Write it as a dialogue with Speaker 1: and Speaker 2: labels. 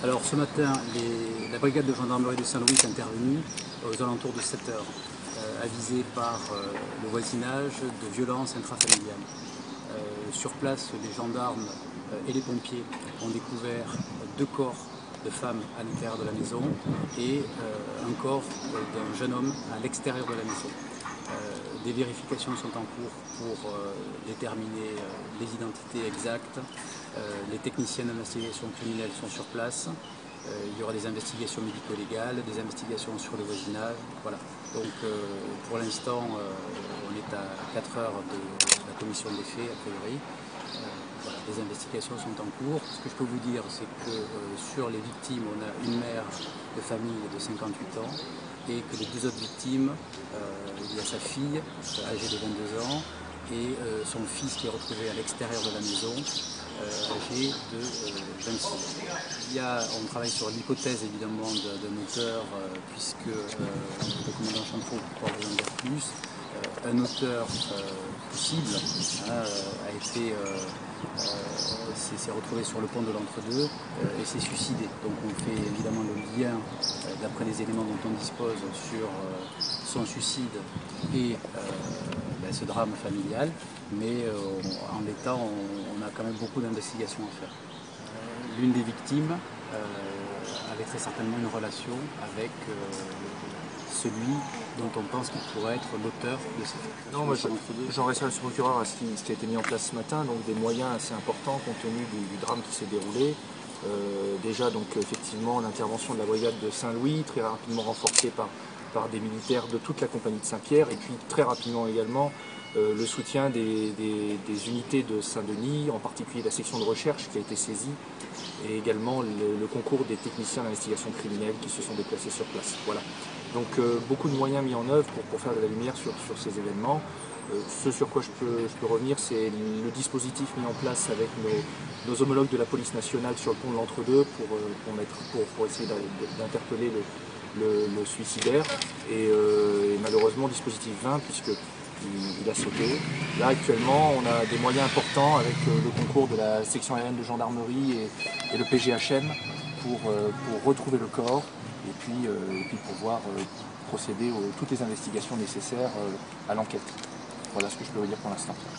Speaker 1: Alors ce matin, la brigade de gendarmerie de Saint-Louis est intervenue aux alentours de 7 heures, avisée par le voisinage de violences intrafamiliales. Sur place, les gendarmes et les pompiers ont découvert 2 corps de femmes à l'intérieur de la maison et un corps d'un jeune homme à l'extérieur de la maison. Des vérifications sont en cours pour déterminer les identités exactes. Les techniciens d'investigation criminelle sont sur place. Il y aura des investigations médico-légales, des investigations sur le voisinage. Voilà. Donc pour l'instant, on est à 4 heures de la commission des faits, a priori. Voilà, les investigations sont en cours. Ce que je peux vous dire, c'est que sur les victimes, on a une mère de famille de 58 ans et que les 2 autres victimes, il y a sa fille âgée de 22 ans et son fils qui est retrouvé à l'extérieur de la maison, âgé de 26 ans. On travaille sur l'hypothèse évidemment d'un auteur, puisque le commandant Chantreau pourra vous en dire plus. Un auteur possible s'est retrouvé sur le pont de l'Entre-deux et s'est suicidé. Donc on fait évidemment le lien, d'après les éléments dont on dispose, sur son suicide et ce drame familial, mais en l'état, on a quand même beaucoup d'investigations à faire. L'une des victimes avait très certainement une relation avec celui dont on pense qu'il pourrait être l'auteur de ces faits.
Speaker 2: Non, moi j'en reste à ce procureur à ce qui a été mis en place ce matin, donc des moyens assez importants compte tenu du drame qui s'est déroulé. Déjà donc effectivement l'intervention de la brigade de Saint-Louis, très rapidement renforcée par des militaires de toute la compagnie de Saint-Pierre, et puis très rapidement également le soutien des unités de Saint-Denis, en particulier la section de recherche qui a été saisie, et également le concours des techniciens d'investigation criminelle qui se sont déplacés sur place. Voilà. Donc beaucoup de moyens mis en œuvre pour faire de la lumière sur ces événements. Ce sur quoi je peux revenir, c'est le dispositif mis en place avec nos homologues de la police nationale sur le pont de l'Entre-deux pour essayer d'interpeller le suicidaire. Et malheureusement, dispositif 20, puisqu'il a sauté. Là, actuellement, on a des moyens importants avec le concours de la section aérienne de gendarmerie et le PGHM pour retrouver le corps et puis pouvoir procéder à toutes les investigations nécessaires à l'enquête. Voilà ce que je peux vous dire pour l'instant.